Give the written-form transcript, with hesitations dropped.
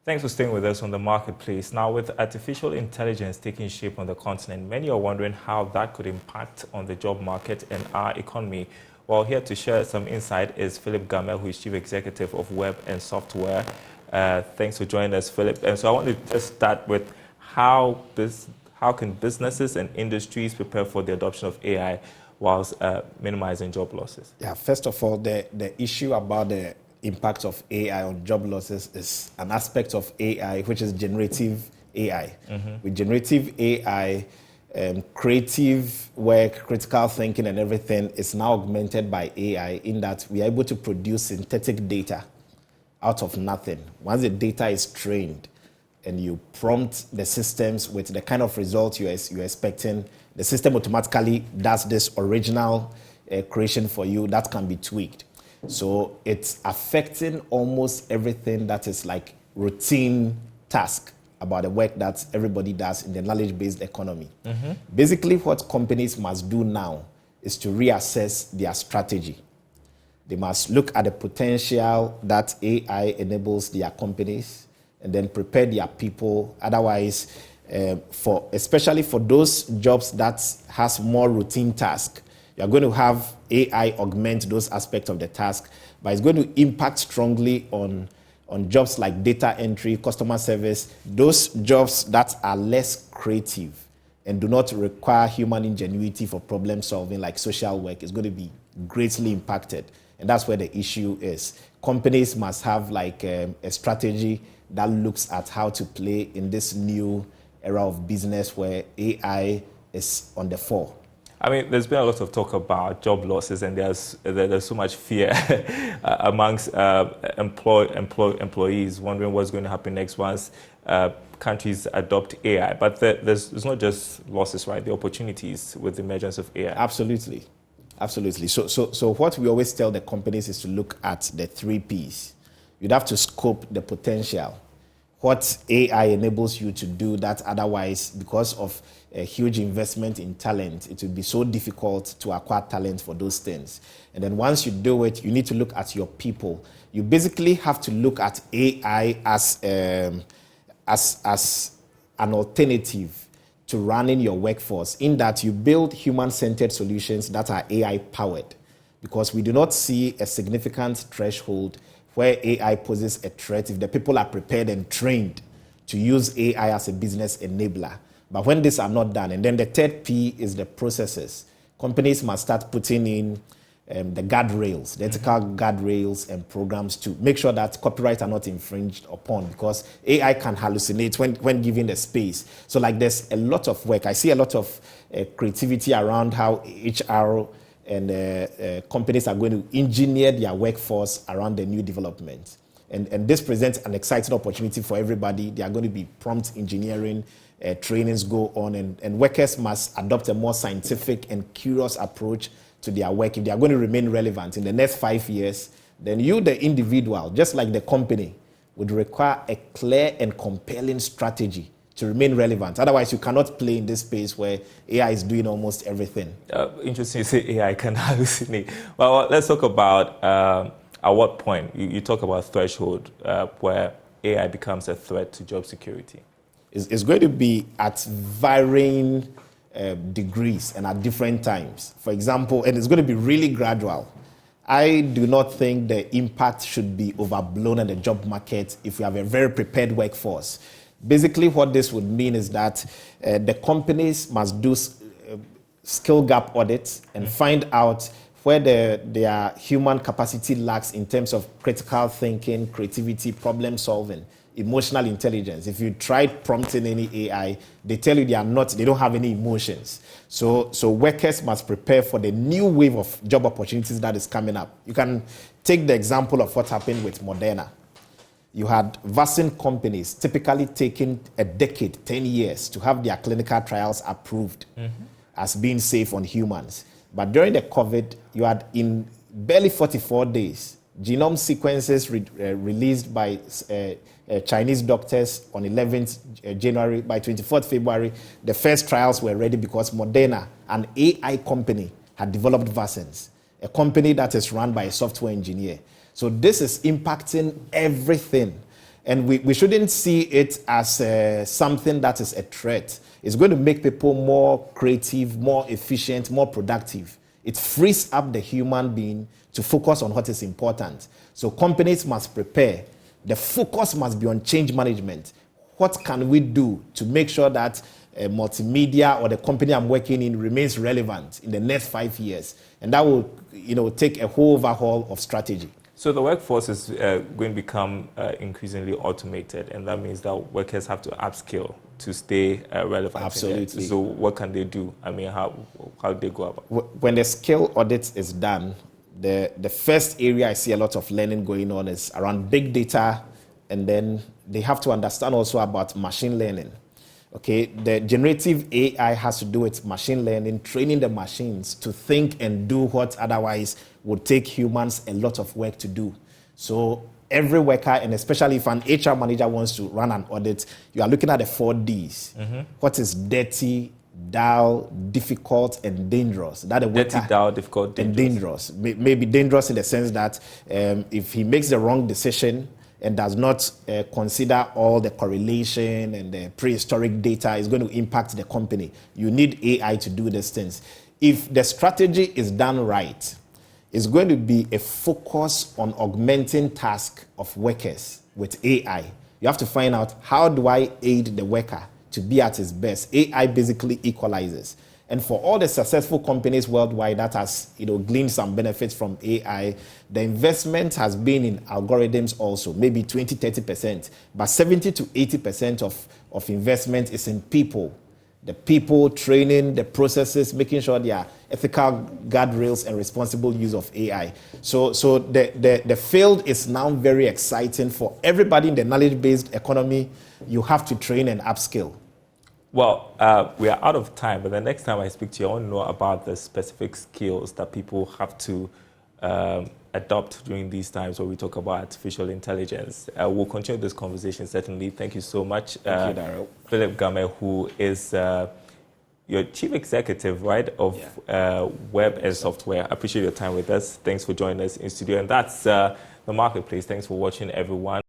Thanks for staying with us on the marketplace. Now, with artificial intelligence taking shape on the continent, many are wondering how that could impact on the job market and our economy. Well, here to share some insight is Philip Gamey, who is Chief Executive of Web and Software. Thanks for joining us, Philip. And so I want to just start with how can businesses and industries prepare for the adoption of AI whilst minimizing job losses? Yeah, first of all, the issue about the impact of AI on job losses is an aspect of AI, which is generative AI. With generative AI, creative work, critical thinking and everything is now augmented by AI in that we are able to produce synthetic data out of nothing. Once the data is trained and you prompt the systems with the kind of result you're expecting, the system automatically does this original creation for you that can be tweaked. So it's affecting almost everything that is like routine task about the work that everybody does in the knowledge-based economy. Basically, what companies must do now is to reassess their strategy. They must look at the potential that AI enables their companies and then prepare their people. Otherwise, especially for those jobs that has more routine tasks, you're going to have AI augment those aspects of the task, but it's going to impact strongly on jobs like data entry, customer service, those jobs that are less creative and do not require human ingenuity for problem solving, like social work, is going to be greatly impacted. And that's where the issue is. Companies must have like a strategy that looks at how to play in this new era of business where AI is on the fore. I mean, there's been a lot of talk about job losses, and there's so much fear amongst employees, wondering what's going to happen next once countries adopt AI. But there's not just losses, right? The opportunities with the emergence of AI. Absolutely. So what we always tell the companies is to look at the 3 Ps. You'd have to scope the potential. What AI enables you to do that otherwise, because of a huge investment in talent, it would be so difficult to acquire talent for those things. And then once you do it, you need to look at your people. You basically have to look at AI as an alternative to running your workforce, in that you build human-centered solutions that are AI-powered, because we do not see a significant threshold where AI poses a threat if the people are prepared and trained to use AI as a business enabler. But when these are not done, and then the 3rd P is the processes. Companies must start putting in the guardrails, the ethical guardrails and programs to make sure that copyright are not infringed upon, because AI can hallucinate when given the space. So like there's a lot of work. I see a lot of creativity around how HR and companies are going to engineer their workforce around the new development. And this presents an exciting opportunity for everybody. There are going to be prompt engineering trainings go on, and workers must adopt a more scientific and curious approach to their work if they are going to remain relevant in the next 5 years. Then you, the individual, just like the company, would require a clear and compelling strategy to remain relevant. Otherwise, you cannot play in this space where AI is doing almost everything. Interesting you say AI can hallucinate. Well, let's talk about at what point you talk about threshold where AI becomes a threat to job security. It's going to be at varying degrees and at different times. For example, and it's going to be really gradual. I do not think the impact should be overblown in the job market if we have a very prepared workforce. Basically, what this would mean is that the companies must do skill gap audits and find out where their human capacity lacks in terms of critical thinking, creativity, problem solving, emotional intelligence. If you try prompting any AI, they tell you they don't have any emotions. So workers must prepare for the new wave of job opportunities that is coming up. You can take the example of what happened with Moderna. You had vaccine companies typically taking a decade, 10 years, to have their clinical trials approved as being safe on humans. But during the COVID, you had in barely 44 days, genome sequences released by Chinese doctors on 11th January. By 24th February, the first trials were ready because Moderna, an AI company, had developed vaccines, a company that is run by a software engineer. So this is impacting everything. And we shouldn't see it as something that is a threat. It's going to make people more creative, more efficient, more productive. It frees up the human being to focus on what is important. So companies must prepare. The focus must be on change management. What can we do to make sure that multimedia or the company I'm working in remains relevant in the next 5 years? And that will, take a whole overhaul of strategy. So the workforce is going to become increasingly automated, and that means that workers have to upskill to stay relevant. Absolutely. So what can they do? I mean, how do they go about it? When the skill audit is done, the first area I see a lot of learning going on is around big data, and then they have to understand also about machine learning. Okay, the generative AI has to do with machine learning, training the machines to think and do what otherwise would take humans a lot of work to do. So every worker, and especially if an HR manager wants to run an audit, you are looking at the 4 Ds. Mm-hmm. What is dirty, dull, difficult, and dangerous? That a worker, dirty, dull, difficult, dangerous. And dangerous. Maybe dangerous in the sense that if he makes the wrong decision and does not consider all the correlation and the prehistoric data, is going to impact the company. You need AI to do these things. If the strategy is done right, it's going to be a focus on augmenting tasks of workers with AI. You have to find out, how do I aid the worker to be at his best? AI basically equalizes. And for all the successful companies worldwide that has gleaned some benefits from AI, the investment has been in algorithms also, maybe 20-30%, but 70 to 80% of investment is in people. The people, training, the processes, making sure there are ethical guardrails and responsible use of AI. So the field is now very exciting for everybody in the knowledge-based economy. You have to train and upskill. Well, we are out of time, but the next time I speak to you, I want to know about the specific skills that people have to adopt during these times where we talk about artificial intelligence. We'll continue this conversation, certainly. Thank you so much. Thank you, Daryl. Philip Gamey, who is your chief executive, right, of web and software. I appreciate your time with us. Thanks for joining us in studio. And that's The Marketplace. Thanks for watching, everyone.